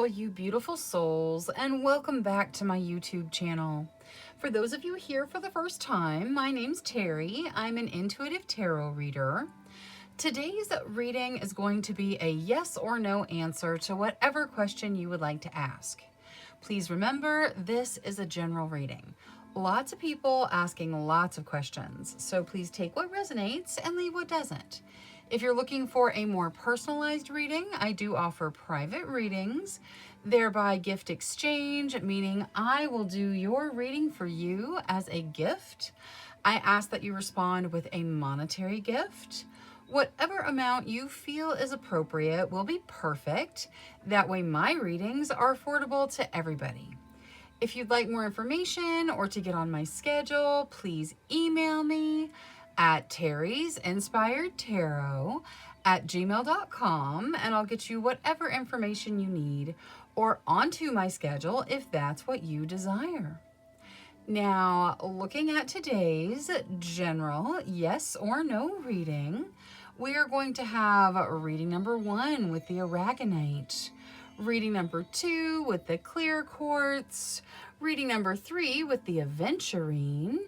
all you beautiful souls, and welcome back to my YouTube channel. For those of you here for the first time, my name's Terry. I'm an intuitive tarot reader. Today's reading is going to be a yes or no answer to whatever question you would like to ask. Please remember, this is a general reading. Lots of people asking lots of questions, so please take what resonates and leave what doesn't. If you're looking for a more personalized reading, I do offer private readings, thereby gift exchange, meaning I will do your reading for you as a gift. I ask that you respond with a monetary gift. Whatever amount you feel is appropriate will be perfect. That way my readings are affordable to everybody. If you'd like more information or to get on my schedule, please email me at terrysinspiredtarot@gmail.com and I'll get you whatever information you need or onto my schedule if that's what you desire. Now, looking at today's general yes or no reading, we are going to have reading number 1 with the aragonite, reading number 2 with the clear quartz, reading number 3 with the aventurine,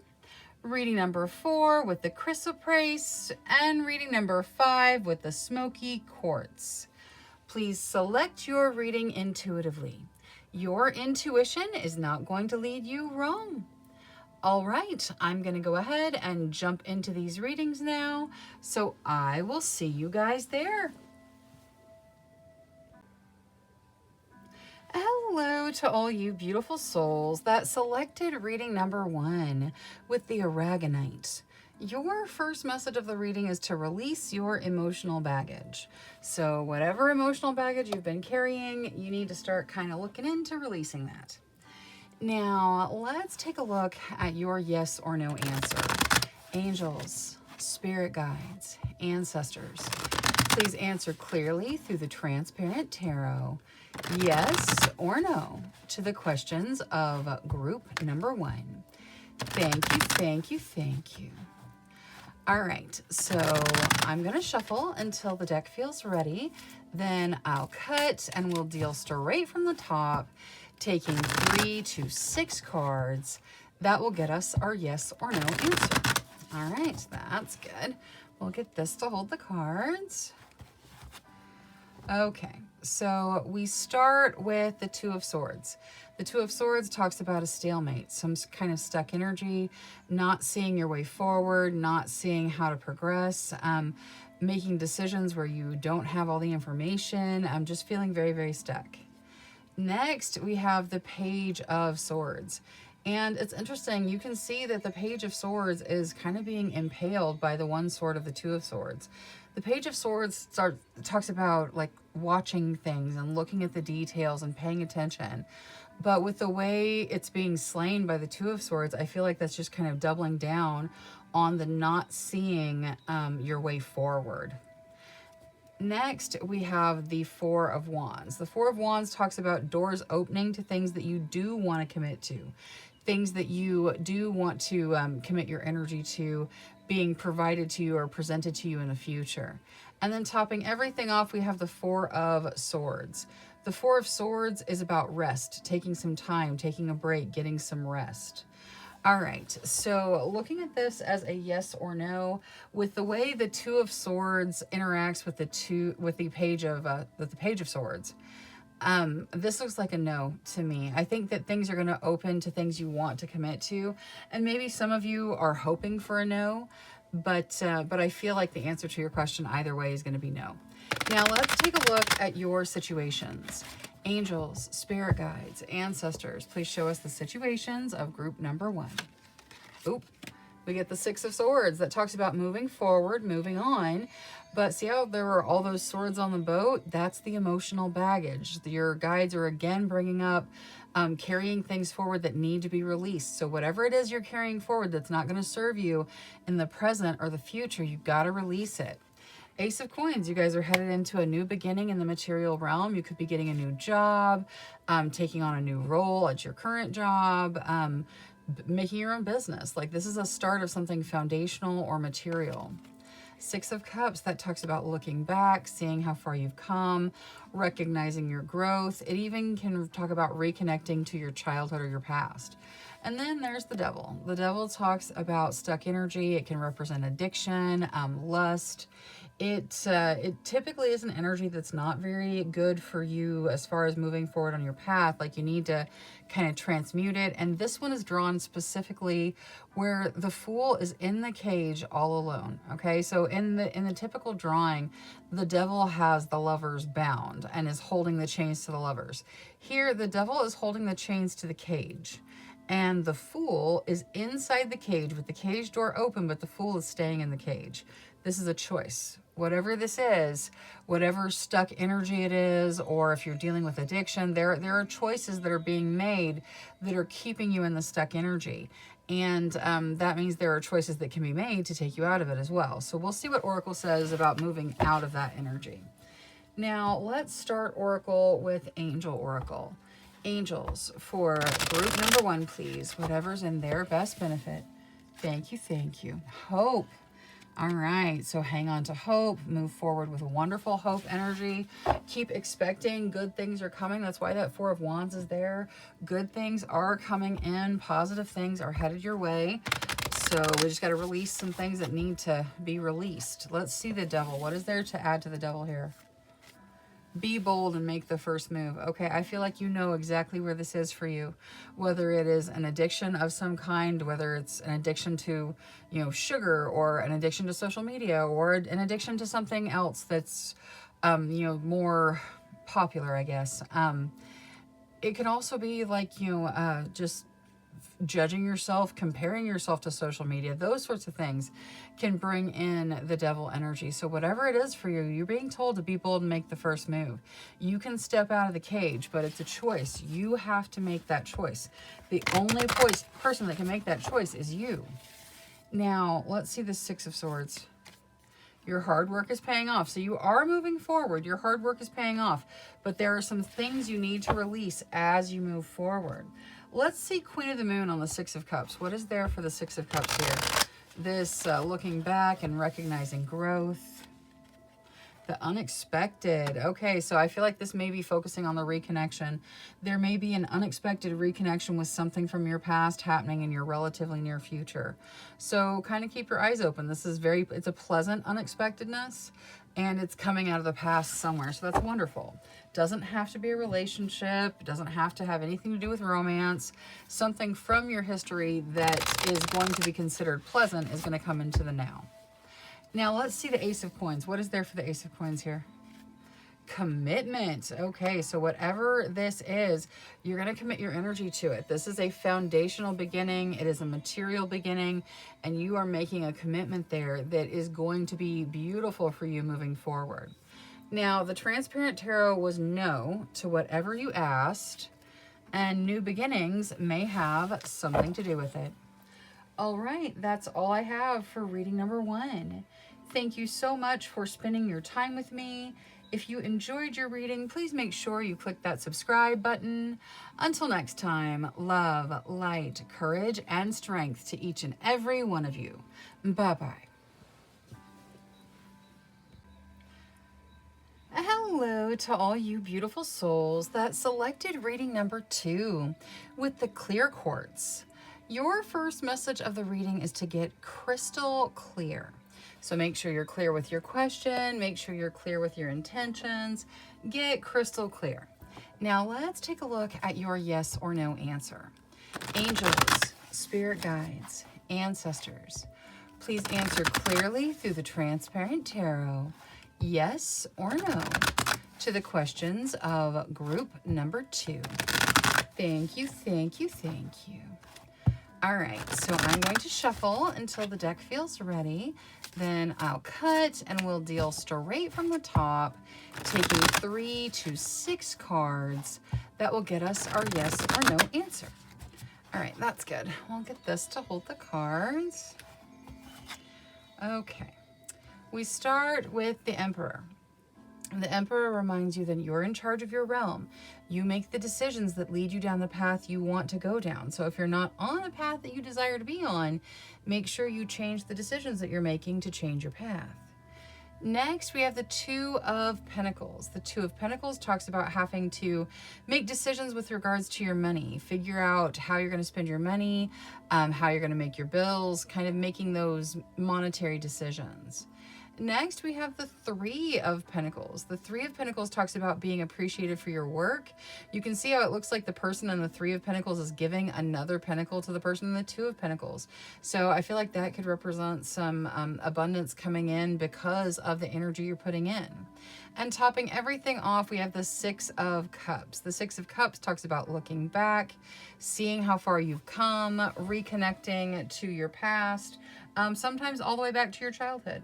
reading number 4 with the chrysoprase, and reading number 5 with the smoky quartz. Please select your reading intuitively. Your intuition is not going to lead you wrong. All right, I'm going to go ahead and jump into these readings now, so I will see you guys there. Hello to all you beautiful souls that selected reading number 1 with the aragonite. Your first message of the reading is to release your emotional baggage. So whatever emotional baggage you've been carrying, you need to start kind of looking into releasing that. Now, let's take a look at your yes or no answer. Angels, spirit guides, ancestors, please answer clearly through the transparent tarot, yes or no, to the questions of group number 1. Thank you, thank you, thank you. All right, so I'm going to shuffle until the deck feels ready. Then I'll cut and we'll deal straight from the top, taking 3 to 6 cards. That will get us our yes or no answer. All right, that's good. We'll get this to hold the cards. Okay, so we start with the Two of Swords. The Two of Swords talks about a stalemate, some kind of stuck energy, not seeing your way forward, not seeing how to progress, making decisions where you don't have all the information. I'm just feeling very, very stuck. Next, we have the Page of Swords. And it's interesting, you can see that the Page of Swords is kind of being impaled by the one sword of the Two of Swords. The Page of Swords talks about like watching things and looking at the details and paying attention. But with the way it's being slain by the Two of Swords, I feel like that's just kind of doubling down on the not seeing your way forward. Next, we have the Four of Wands. The Four of Wands talks about doors opening to things that you do want to commit to, things that you do want to commit your energy to being provided to you or presented to you in the future. And then topping everything off, we have the Four of Swords. The Four of Swords is about rest, taking some time, taking a break, getting some rest. All right, so looking at this as a yes or no, with the way the Two of Swords interacts with the Page of Swords, this looks like a no to me. I think that things are going to open to things you want to commit to, and maybe some of you are hoping for a no, but I feel like the answer to your question either way is going to be no. Now let's take a look at your situations. Angels, spirit guides, ancestors, please show us the situations of group number 1. Oop, we get the Six of Swords that talks about moving forward, moving on. But see how there were all those swords on the boat? That's the emotional baggage. Your guides are again bringing up carrying things forward that need to be released. So whatever it is you're carrying forward that's not going to serve you in the present or the future, you've got to release it. Ace of Coins, you guys are headed into a new beginning in the material realm. You could be getting a new job, taking on a new role at your current job, making your own business. Like this is a start of something foundational or material. Six of Cups, that talks about looking back, seeing how far you've come, recognizing your growth. It even can talk about reconnecting to your childhood or your past. And then there's the Devil. The Devil talks about stuck energy. It can represent addiction, lust. It typically is an energy that's not very good for you as far as moving forward on your path. Like, you need to kind of transmute it. And this one is drawn specifically where the Fool is in the cage all alone. Okay, so in the typical drawing, the Devil has the lovers bound and is holding the chains to the lovers. Here, the Devil is holding the chains to the cage. And the Fool is inside the cage with the cage door open, but the Fool is staying in the cage. This is a choice. Whatever this is, whatever stuck energy it is, or if you're dealing with addiction, there are choices that are being made that are keeping you in the stuck energy. And that means there are choices that can be made to take you out of it as well. So we'll see what Oracle says about moving out of that energy. Now, let's start Oracle with Angel Oracle. Angels, for group number 1, please. Whatever's in their best benefit. Thank you, thank you. Hope. All right, so hang on to hope. Move forward with a wonderful hope energy. Keep expecting good things are coming. That's why that 4 of Wands is there. Good things are coming in. Positive things are headed your way. So we just got to release some things that need to be released. Let's see the Devil. What is there to add to the Devil here? Be bold and make the first move. Okay, I feel like you know exactly where this is for you. Whether it is an addiction of some kind, whether it's an addiction to, sugar, or an addiction to social media, or an addiction to something else that's, more popular, I guess. It can also be like, just judging yourself, comparing yourself to social media. Those sorts of things can bring in the Devil energy. So whatever it is for you, you're being told to be bold and make the first move. You can step out of the cage, but it's a choice. You have to make that choice. The only person that can make that choice is you. Now, let's see the 6 of Swords. Your hard work is paying off. So you are moving forward. Your hard work is paying off. But there are some things you need to release as you move forward. Let's see Queen of the Moon on the 6 of Cups. What is there for the 6 of Cups here? This looking back and recognizing growth. The unexpected. Okay, so I feel like this may be focusing on the reconnection. There may be an unexpected reconnection with something from your past happening in your relatively near future. So kind of keep your eyes open. This is it's a pleasant unexpectedness, and it's coming out of the past somewhere. So that's wonderful. Doesn't have to be a relationship. Doesn't have to have anything to do with romance. Something from your history that is going to be considered pleasant is going to come into the now. Now, let's see the Ace of Coins. What is there for the Ace of Coins here? Commitment. Okay, so whatever this is, you're going to commit your energy to it. This is a foundational beginning. It is a material beginning, and you are making a commitment there that is going to be beautiful for you moving forward. Now, the Transparent Tarot was no to whatever you asked, and new beginnings may have something to do with it. All right, that's all I have for reading number 1. Thank you so much for spending your time with me. If you enjoyed your reading, please make sure you click that subscribe button. Until next time, love, light, courage, and strength to each and every one of you. Bye-bye. Hello to all you beautiful souls that selected reading number 2 with the clear quartz. Your first message of the reading is to get crystal clear. So make sure you're clear with your question. Make sure you're clear with your intentions. Get crystal clear. Now let's take a look at your yes or no answer. Angels, spirit guides, ancestors, please answer clearly through the Transparent Tarot, yes or no, to the questions of group number 2. Thank you, thank you, thank you. All right, so I'm going to shuffle until the deck feels ready. Then I'll cut and we'll deal straight from the top, taking 3 to 6 cards that will get us our yes or no answer. All right, that's good. We'll get this to hold the cards. Okay, we start with the Emperor. The Emperor reminds you that you're in charge of your realm. You make the decisions that lead you down the path you want to go down. So if you're not on a path that you desire to be on, make sure you change the decisions that you're making to change your path. Next, we have the Two of Pentacles. The Two of Pentacles talks about having to make decisions with regards to your money, figure out how you're going to spend your money, how you're going to make your bills, kind of making those monetary decisions. Next, we have the Three of Pentacles. The Three of Pentacles talks about being appreciated for your work. You can see how it looks like the person in the Three of Pentacles is giving another pentacle to the person in the Two of Pentacles. So I feel like that could represent some abundance coming in because of the energy you're putting in. And topping everything off, we have the Six of Cups. The Six of Cups talks about looking back, seeing how far you've come, reconnecting to your past, sometimes all the way back to your childhood.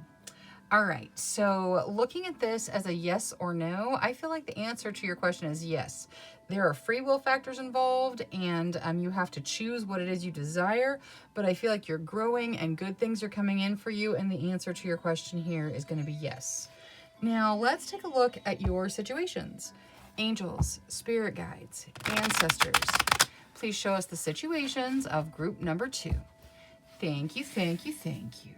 All right, so looking at this as a yes or no, I feel like the answer to your question is yes. There are free will factors involved, and you have to choose what it is you desire, but I feel like you're growing and good things are coming in for you, and the answer to your question here is going to be yes. Now, let's take a look at your situations. Angels, spirit guides, ancestors, please show us the situations of group number 2. Thank you, thank you, thank you.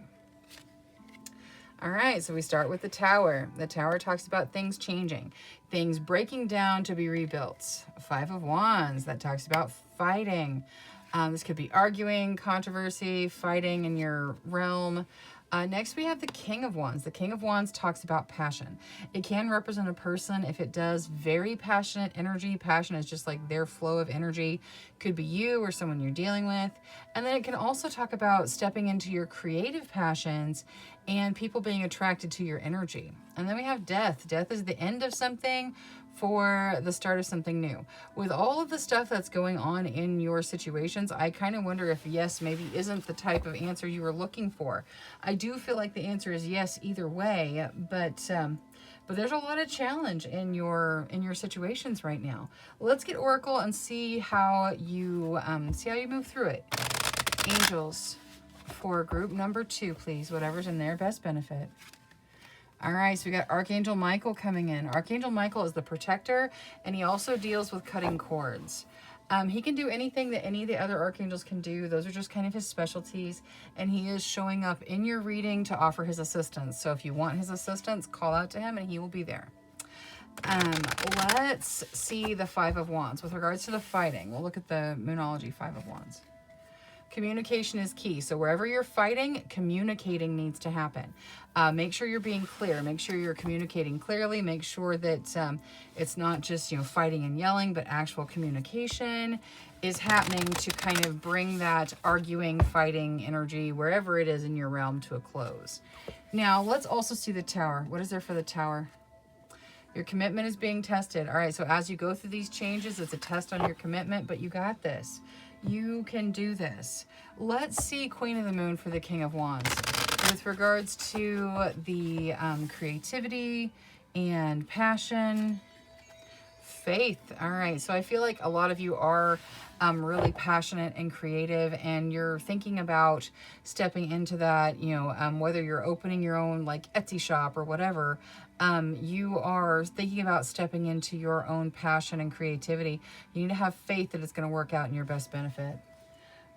All right, so we start with the Tower. The Tower talks about things changing, things breaking down to be rebuilt. Five of Wands, that talks about fighting. This could be arguing, controversy, fighting in your realm. Next, we have the King of Wands. The King of Wands talks about passion. It can represent a person if it does very passionate energy. Passion is just like their flow of energy. Could be you or someone you're dealing with. And then it can also talk about stepping into your creative passions and people being attracted to your energy. And then we have Death. Death is the end of something for the start of something new. With all of the stuff that's going on in your situations, I kind of wonder if yes maybe isn't the type of answer you were looking for. I do feel like the answer is yes either way, but there's a lot of challenge in your situations right now. Let's get Oracle and see how you move through it. Angels for group number 2, please, whatever's in their best benefit. All right, so we got Archangel Michael coming in. Archangel Michael is the protector, and he also deals with cutting cords. He can do anything that any of the other archangels can do. Those are just kind of his specialties, and he is showing up in your reading to offer his assistance. So if you want his assistance, call out to him, and he will be there. Let's see the Five of Wands. With regards to the fighting, we'll look at the Moonology Five of Wands. Communication is key. So wherever you're fighting, communicating needs to happen. Make sure you're being clear. Make sure you're communicating clearly. Make sure that it's not just, fighting and yelling, but actual communication is happening to kind of bring that arguing, fighting energy, wherever it is in your realm, to a close. Now, let's also see the Tower. What is there for the Tower? Your commitment is being tested. All right, so as you go through these changes, it's a test on your commitment, but you got this. You can do this. Let's see Queen of the Moon for the King of Wands. With regards to the creativity and passion, faith. All right, so I feel like a lot of you are really passionate and creative, and you're thinking about stepping into that, whether you're opening your own like Etsy shop or whatever, you are thinking about stepping into your own passion and creativity. You need to have faith that it's going to work out in your best benefit.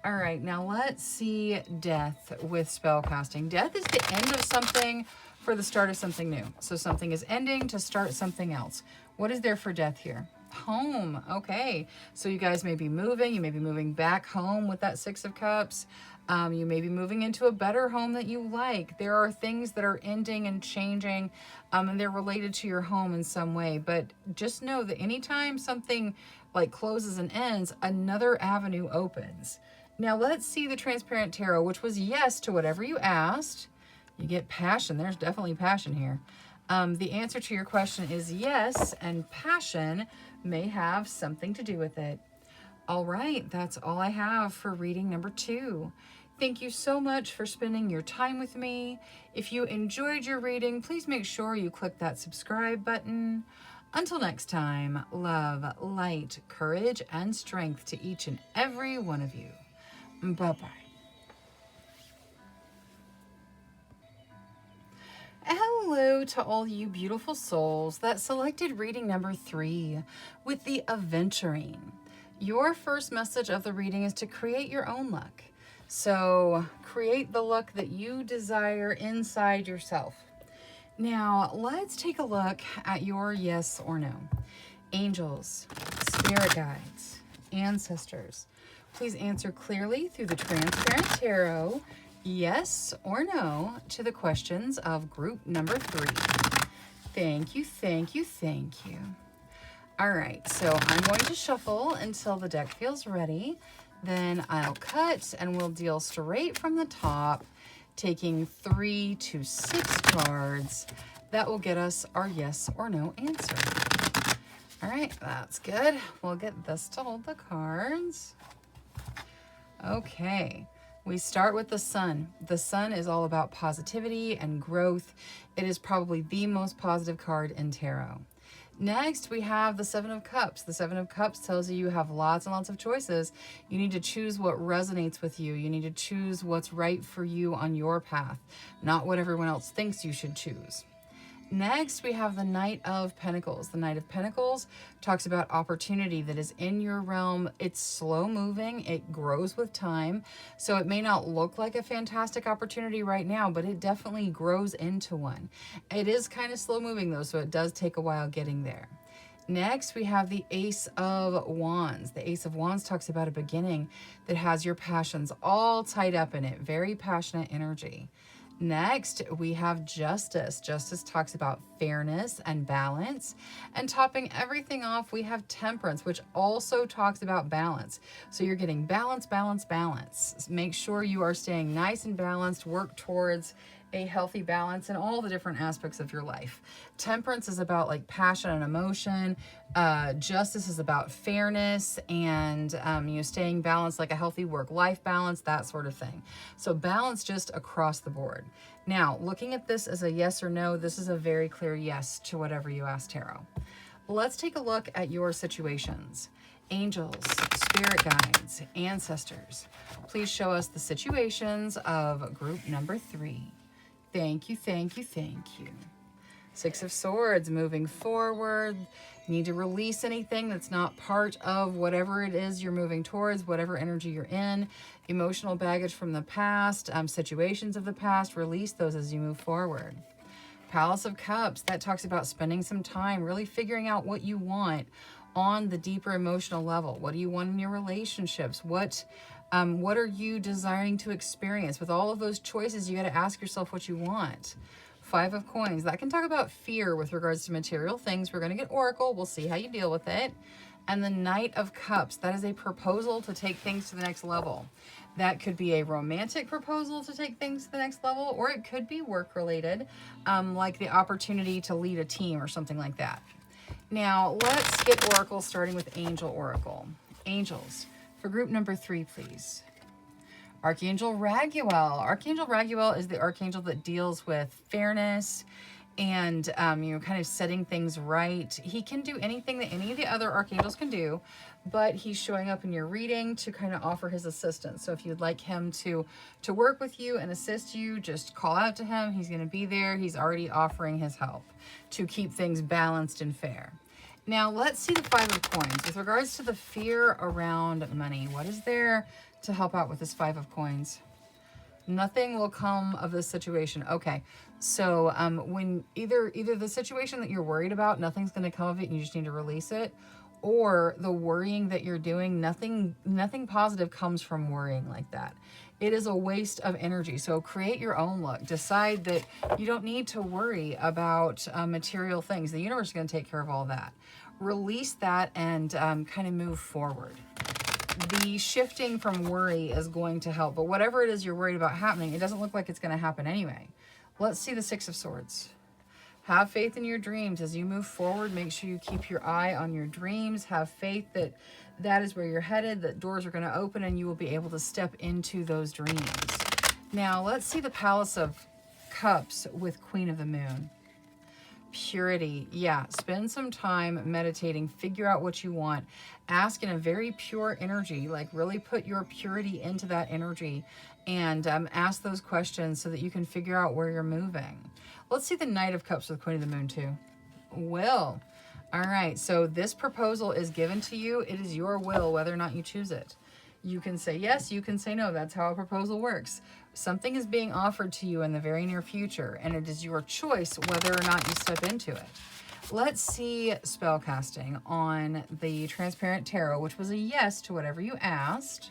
All right, now let's see Death with spellcasting. Death is the end of something for the start of something new. So something is ending to start something else. What is there for Death here? Home. Okay, so you guys may be moving. You may be moving back home with that Six of Cups. You may be moving into a better home that you like. There are things that are ending and changing, and they're related to your home in some way. But just know that anytime something like closes and ends, another avenue opens. Now let's see the Transparent Tarot, which was yes to whatever you asked. You get passion. There's definitely passion here. The answer to your question is yes, and passion may have something to do with it. All right, that's all I have for reading number 2. Thank you so much for spending your time with me. If you enjoyed your reading, please make sure you click that subscribe button. Until next time, love, light, courage, and strength to each and every one of you. Bye-bye. Hello to all you beautiful souls that selected reading number 3 with the Aventurine. Your first message of the reading is to create your own luck. So create the luck that you desire inside yourself. Now, let's take a look at your yes or no. Angels, spirit guides, ancestors, please answer clearly through the Transparent Tarot, yes or no, to the questions of group number 3. Thank you, thank you, thank you. All right, so I'm going to shuffle until the deck feels ready. Then I'll cut and we'll deal straight from the top, taking 3 to 6 cards. That will get us our yes or no answer. All right, that's good. We'll get this to hold the cards. Okay, we start with the Sun. The Sun is all about positivity and growth. It is probably the most positive card in tarot. Next, we have the Seven of Cups. The Seven of Cups tells you have lots and lots of choices. You need to choose what resonates with you. You need to choose what's right for you on your path, not what everyone else thinks you should choose. Next, we have the Knight of Pentacles. The Knight of Pentacles talks about opportunity that is in your realm. It's slow moving. It grows with time. So it may not look like a fantastic opportunity right now, but it definitely grows into one. It is kind of slow moving though, so it does take a while getting there. Next, we have the Ace of Wands. The Ace of Wands talks about a beginning that has your passions all tied up in it. Very passionate energy. Next, we have Justice. Justice talks about fairness and balance. And topping everything off, we have Temperance, which also talks about balance. So you're getting balance, balance, balance. Make sure you are staying nice and balanced. Work towards a healthy balance in all the different aspects of your life. Temperance is about like passion and emotion. Justice is about fairness and staying balanced, like a healthy work-life balance, that sort of thing. So balance just across the board. Now, looking at this as a yes or no, this is a very clear yes to whatever you ask tarot. Let's take a look at your situations. Angels, spirit guides, ancestors, please show us the situations of group number 3. Thank you, thank you, thank you. Six of Swords, moving forward. You need to release anything that's not part of whatever it is you're moving towards, whatever energy you're in. Emotional baggage from the past, situations of the past, release those as you move forward. Palace of Cups, that talks about spending some time really figuring out what you want on the deeper emotional level. What do you want in your relationships? What are you desiring to experience? With all of those choices, you got to ask yourself what you want. Five of Coins, that can talk about fear with regards to material things. We're going to get Oracle. We'll see how you deal with it. And the Knight of Cups, that is a proposal to take things to the next level. That could be a romantic proposal to take things to the next level, or it could be work related, like the opportunity to lead a team or something like that. Now, let's get Oracle, starting with Angel Oracle. Angels, for group number 3, please. Archangel Raguel. Archangel Raguel is the archangel that deals with fairness and kind of setting things right. He can do anything that any of the other archangels can do, but he's showing up in your reading to kind of offer his assistance. So if you'd like him to work with you and assist you, just call out to him. He's going to be there. He's already offering his help to keep things balanced and fair. Now, let's see the Five of Coins. With regards to the fear around money, what is there to help out with this Five of Coins? Nothing will come of this situation. Okay, so when either the situation that you're worried about, nothing's going to come of it, and you just need to release it, or the worrying that you're doing, nothing positive comes from worrying like that. It is a waste of energy. So create your own luck. Decide that you don't need to worry about material things. The universe is going to take care of all that. Release that and kind of move forward. The shifting from worry is going to help, but whatever it is you're worried about happening, it doesn't look like it's going to happen anyway. Let's see the Six of Swords. Have faith in your dreams as you move forward. Make sure you keep your eye on your dreams. Have faith that that is where you're headed, that doors are going to open and you will be able to step into those dreams. Now, let's see the Palace of Cups with Queen of the Moon. Purity. Yeah, spend some time meditating, figure out what you want, ask in a very pure energy, like really put your purity into that energy and ask those questions so that you can figure out where you're moving. Let's see the Knight of Cups with Queen of the Moon too. Will. All right, so this proposal is given to you. It is your will whether or not you choose it. You can say yes, you can say no. That's how a proposal works. Something is being offered to you in the very near future, and it is your choice whether or not you step into it. Let's see spell casting on the Transparent Tarot, which was a yes to whatever you asked.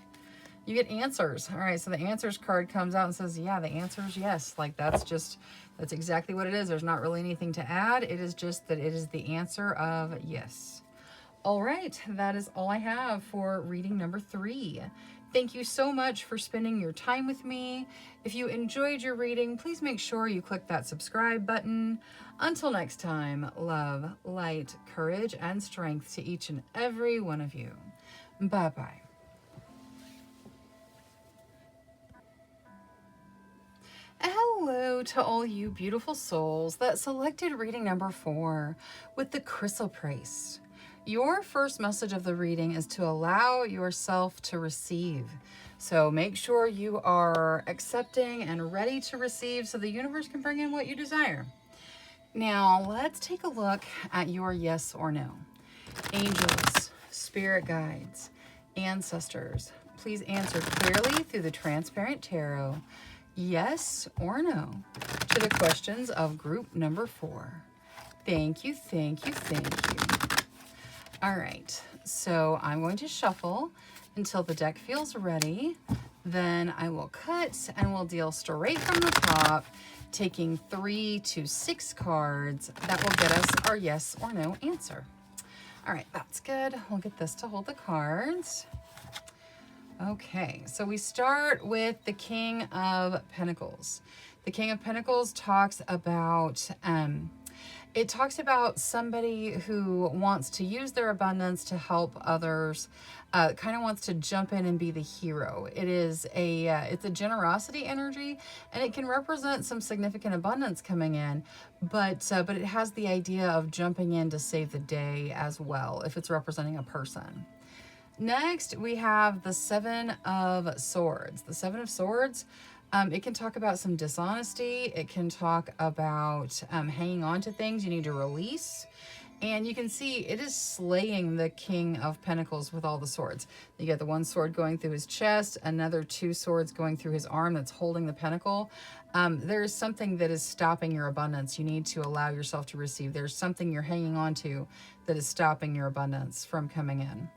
You get answers. All right, so the answers card comes out and says, yeah, the answer is yes. Like that's exactly what it is. There's not really anything to add. It is just that it is the answer of yes. All right, that is all I have for reading number 3. Thank you so much for spending your time with me. If you enjoyed your reading, please make sure you click that subscribe button. Until next time, love, light, courage, and strength to each and every one of you. Bye-bye. Hello to all you beautiful souls that selected reading number 4 with the Chrysoprase. Your first message of the reading is to allow yourself to receive. So make sure you are accepting and ready to receive so the universe can bring in what you desire. Now, let's take a look at your yes or no. Angels, spirit guides, ancestors, please answer clearly through the Transparent Tarot, yes or no, to the questions of group number 4. Thank you, thank you, thank you. All right, so I'm going to shuffle until the deck feels ready. Then I will cut and we'll deal straight from the top, taking 3 to 6 cards that will get us our yes or no answer. All right, that's good. We'll get this to hold the cards. Okay, so we start with the King of Pentacles. The King of Pentacles talks about it talks about somebody who wants to use their abundance to help others, kind of wants to jump in and be the hero. It's a generosity energy, and it can represent some significant abundance coming in, but it has the idea of jumping in to save the day as well, if it's representing a person. Next, we have the Seven of Swords. The Seven of Swords, it can talk about some dishonesty. It can talk about hanging on to things you need to release. And you can see it is slaying the King of Pentacles with all the swords. You get the one sword going through his chest, another 2 swords going through his arm that's holding the pentacle. There is something that is stopping your abundance. You need to allow yourself to receive. There's something you're hanging on to that is stopping your abundance from coming in.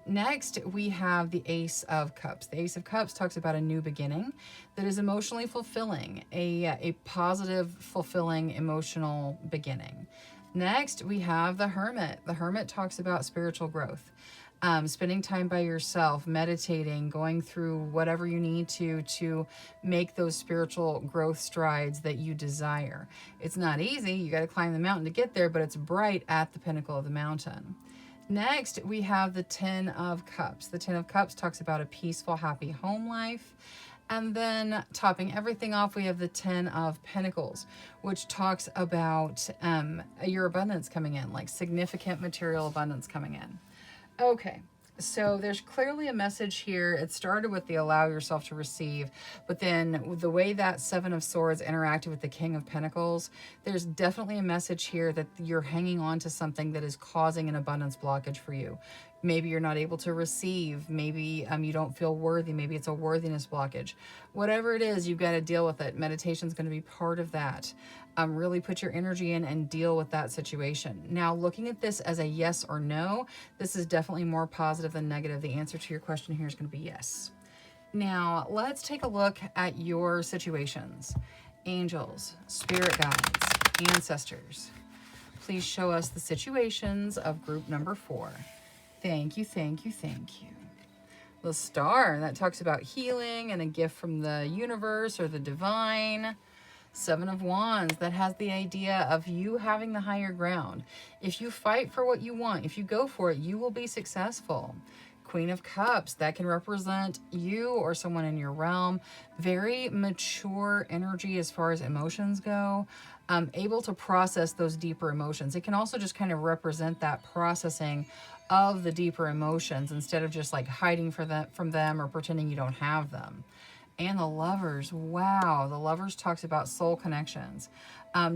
Next, we have the Ace of Cups. The Ace of Cups talks about a new beginning that is emotionally fulfilling, a positive, fulfilling, emotional beginning. Next, we have the Hermit. The Hermit talks about spiritual growth, spending time by yourself, meditating, going through whatever you need to make those spiritual growth strides that you desire. It's not easy. You got to climb the mountain to get there, but it's bright at the pinnacle of the mountain. Next, we have the Ten of Cups. The Ten of Cups talks about a peaceful, happy home life. And then topping everything off, we have the Ten of Pentacles, which talks about your abundance coming in, like significant material abundance coming in. Okay. So there's clearly a message here. It started with the allow yourself to receive, but then the way that Seven of Swords interacted with the King of Pentacles, there's definitely a message here that you're hanging on to something that is causing an abundance blockage for you. Maybe you're not able to receive. Maybe you don't feel worthy. Maybe it's a worthiness blockage. Whatever it is, you've got to deal with it. Meditation is going to be part of that. Really put your energy in and deal with that situation. Now, looking at this as a yes or no, this is definitely more positive than negative. The answer to your question here is going to be yes. Now, let's take a look at your situations. Angels, spirit guides, ancestors. Please show us the situations of group number 4. Thank you, thank you, thank you. The Star, that talks about healing and a gift from the universe or the divine. Seven of Wands, that has the idea of you having the higher ground. If you fight for what you want, if you go for it, you will be successful. Queen of Cups, that can represent you or someone in your realm. Very mature energy as far as emotions go. Able to process those deeper emotions. It can also just kind of represent that processing of the deeper emotions instead of just like hiding from them or pretending you don't have them. And the Lovers. Wow. The Lovers talks about soul connections.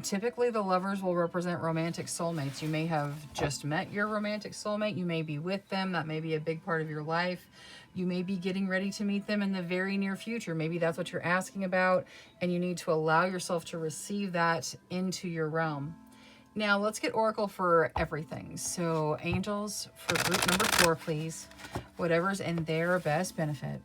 Typically, the Lovers will represent romantic soulmates. You may have just met your romantic soulmate. You may be with them. That may be a big part of your life. You may be getting ready to meet them in the very near future. Maybe that's what you're asking about, and you need to allow yourself to receive that into your realm. Now, let's get Oracle for everything. So, angels, for group number 4, please. Whatever's in their best benefit.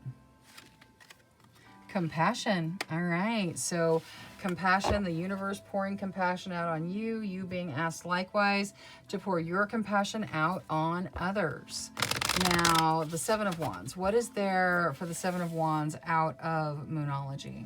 Compassion. All right. So compassion, the universe pouring compassion out on you, you being asked likewise to pour your compassion out on others. Now, the Seven of Wands. What is there for the Seven of Wands out of Moonology?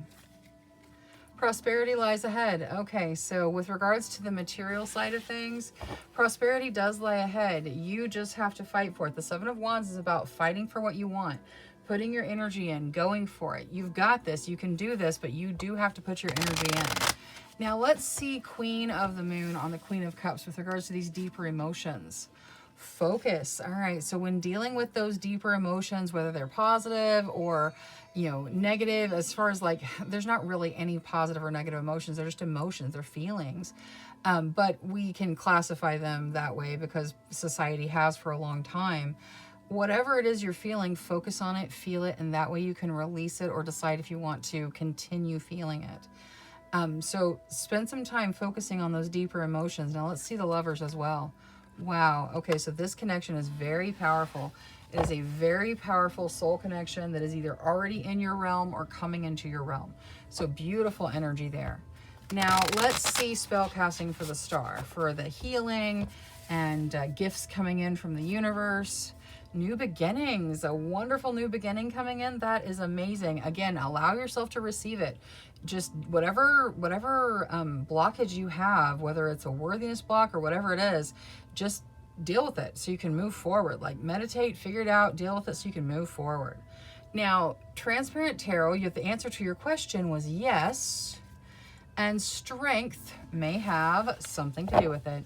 Prosperity lies ahead. Okay, so with regards to the material side of things, prosperity does lie ahead. You just have to fight for it. The Seven of Wands is about fighting for what you want, putting your energy in, going for it. You've got this. You can do this, but you do have to put your energy in. Now, let's see Queen of the Moon on the Queen of Cups with regards to these deeper emotions. Focus. All right, so when dealing with those deeper emotions, whether they're positive or, you know, negative, as far as like, there's not really any positive or negative emotions. They're just emotions. They're feelings. But we can classify them that way because society has for a long time. Whatever it is you're feeling, focus on it, feel it, and that way you can release it or decide if you want to continue feeling it. So spend some time focusing on those deeper emotions. Now let's see the Lovers as well. Wow. Okay, so this connection is very powerful. It is a very powerful soul connection that is either already in your realm or coming into your realm. So beautiful energy there. Now let's see spell casting for the Star, for the healing and gifts coming in from the universe. New beginnings, a wonderful new beginning coming in. That is amazing. Again, allow yourself to receive it. Just whatever blockage you have, whether it's a worthiness block or whatever it is, just deal with it so you can move forward. Like meditate, figure it out, deal with it so you can move forward. Now, Transparent Tarot, the answer to your question was yes, and strength may have something to do with it.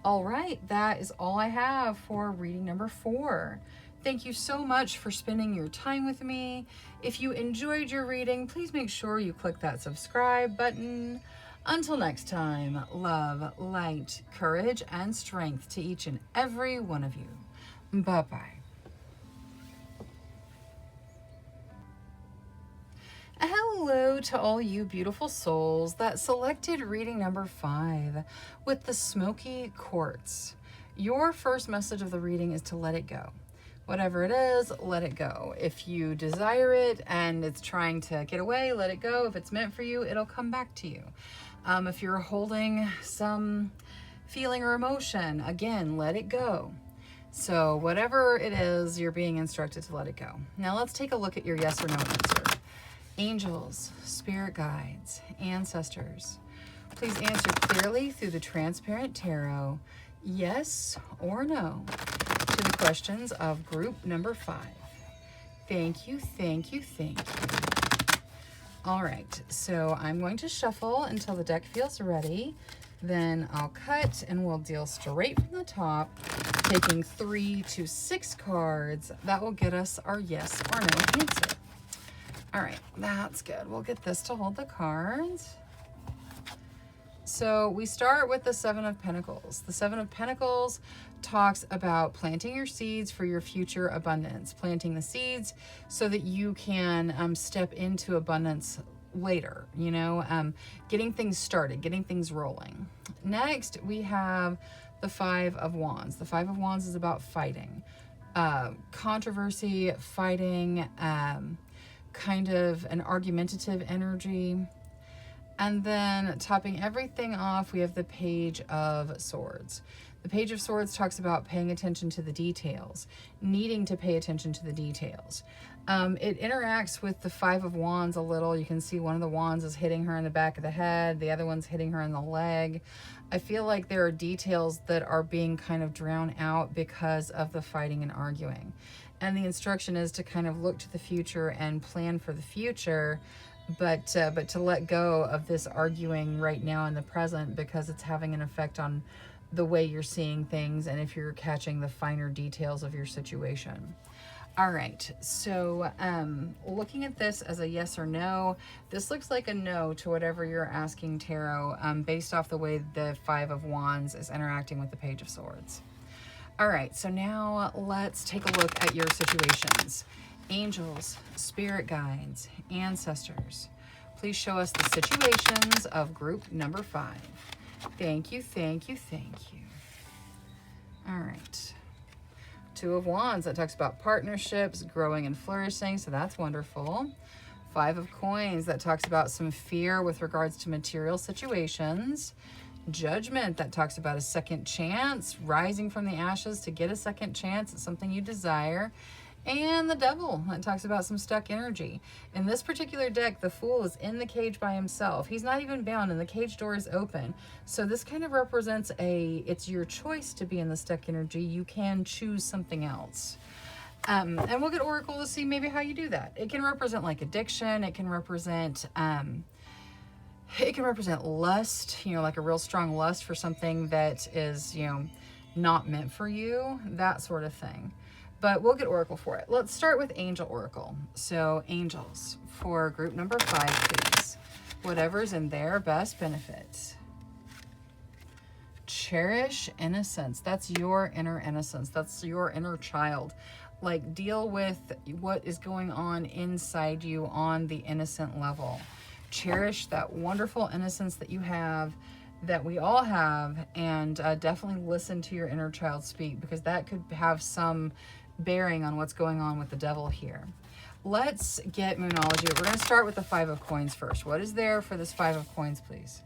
All right, that is all I have for reading number 4. Thank you so much for spending your time with me. If you enjoyed your reading, please make sure you click that subscribe button. Until next time, love, light, courage, and strength to each and every one of you. Bye-bye. Hello to all you beautiful souls that selected reading number 5 with the Smoky Quartz. Your first message of the reading is to let it go. Whatever it is, let it go. If you desire it and it's trying to get away, let it go. If it's meant for you, it'll come back to you. If you're holding some feeling or emotion, again, let it go. So whatever it is, you're being instructed to let it go. Now let's take a look at your yes or no answer. Angels, spirit guides, ancestors, please answer clearly through the Transparent Tarot, yes or no, to the questions of group number 5. Thank you, thank you, thank you. All right, so I'm going to shuffle until the deck feels ready. Then I'll cut and we'll deal straight from the top, taking 3 to 6 cards. That will get us our yes or no answer. All right, that's good. We'll get this to hold the cards. So we start with the Seven of Pentacles. The Seven of Pentacles talks about planting your seeds for your future abundance, planting the seeds so that you can step into abundance later, you know, getting things started, getting things rolling. Next, we have the Five of Wands. The Five of Wands is about fighting, controversy, fighting, kind of an argumentative energy. And then topping everything off, we have the Page of Swords. The Page of Swords talks about paying attention to the details, needing to pay attention to the details. It interacts with the Five of Wands a little. You can see one of the wands is hitting her in the back of the head. The other one's hitting her in the leg. I feel like there are details that are being kind of drowned out because of the fighting and arguing. And the instruction is to kind of look to the future and plan for the future, but to let go of this arguing right now in the present because it's having an effect on the way you're seeing things and if you're catching the finer details of your situation. All right, so looking at this as a yes or no, this looks like a no to whatever you're asking tarot, based off the way the Five of Wands is interacting with the Page of Swords. All right, so now let's take a look at your situations. Angels, spirit guides, ancestors, please show us the situations of group number 5. Thank you, thank you, thank you. All right. Two of Wands, that talks about partnerships, growing and flourishing, so that's wonderful. Five of Coins, that talks about some fear with regards to material situations. Judgment, that talks about a second chance, rising from the ashes to get a second chance at something you desire. And the Devil, that talks about some stuck energy. In this particular deck, the Fool is in the cage by himself. He's not even bound and the cage door is open. So this kind of represents it's your choice to be in the stuck energy. You can choose something else. And we'll get Oracle to see maybe how you do that. It can represent like addiction. It can represent lust, like a real strong lust for something that is, not meant for you, that sort of thing. But we'll get Oracle for it. Let's start with Angel Oracle. So angels for group number 5, please. Whatever's in their best benefit. Cherish innocence. That's your inner innocence. That's your inner child. Like, deal with what is going on inside you on the innocent level. Cherish that wonderful innocence that you have, that we all have, and definitely listen to your inner child speak, because that could have some bearing on what's going on with the Devil here. Let's get Moonology. We're going to start with the Five of Coins first. What is there for this Five of Coins, please?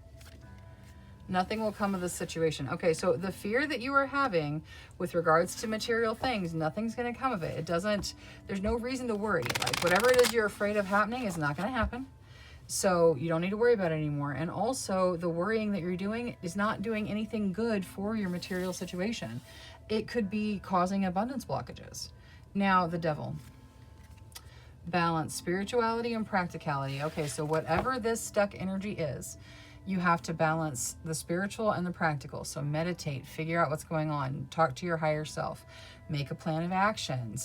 Nothing will come of this situation. Okay, so the fear that you are having with regards to material things, nothing's going to come of it. There's no reason to worry. Like, whatever it is you're afraid of happening is not going to happen. So you don't need to worry about it anymore. And also, the worrying that you're doing is not doing anything good for your material situation. It could be causing abundance blockages. Now, the Devil. Balance spirituality and practicality. Okay, so whatever this stuck energy is, you have to balance the spiritual and the practical. So meditate, figure out what's going on, talk to your higher self, make a plan of action,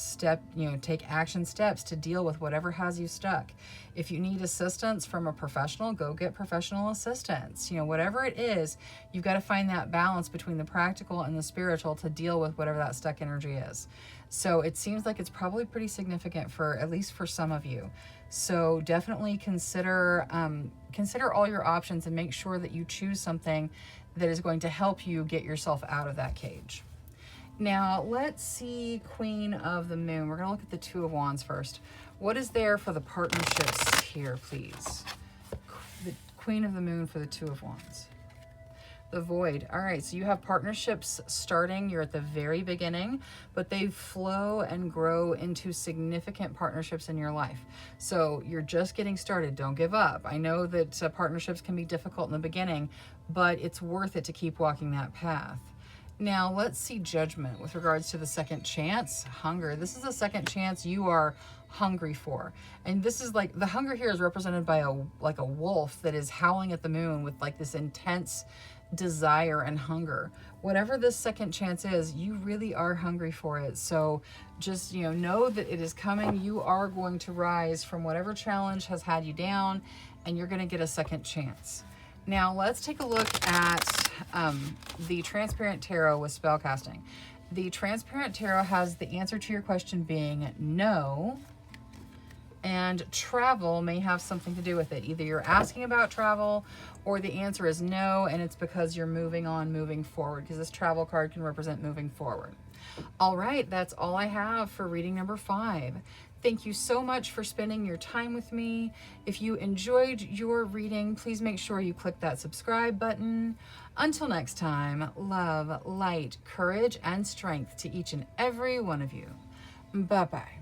take action steps to deal with whatever has you stuck. If you need assistance from a professional, go get professional assistance. Whatever it is, you've got to find that balance between the practical and the spiritual to deal with whatever that stuck energy is. So it seems like it's probably pretty significant at least for some of you. So definitely consider all your options and make sure that you choose something that is going to help you get yourself out of that cage. Now, let's see Queen of the Moon. We're going to look at the Two of Wands first. What is there for the partnerships here, please? The Queen of the Moon for the Two of Wands. The Void. All right, so you have partnerships starting. You're at the very beginning, but they flow and grow into significant partnerships in your life. So you're just getting started. Don't give up. I know that partnerships can be difficult in the beginning, but it's worth it to keep walking that path. Now, let's see Judgment with regards to the second chance. Hunger. This is a second chance you are hungry for. And this is like, the hunger here is represented by a wolf that is howling at the moon with like this intense desire and hunger. Whatever this second chance is, you really are hungry for it. So just, know that it is coming. You are going to rise from whatever challenge has had you down, and you're going to get a second chance. Now, let's take a look at the Transparent Tarot with spellcasting. The Transparent Tarot has the answer to your question being no, and travel may have something to do with it. Either you're asking about travel, or the answer is no, and it's because you're moving forward, because this travel card can represent moving forward. All right, that's all I have for reading number 5. Thank you so much for spending your time with me. If you enjoyed your reading, please make sure you click that subscribe button. Until next time, love, light, courage, and strength to each and every one of you. Bye-bye.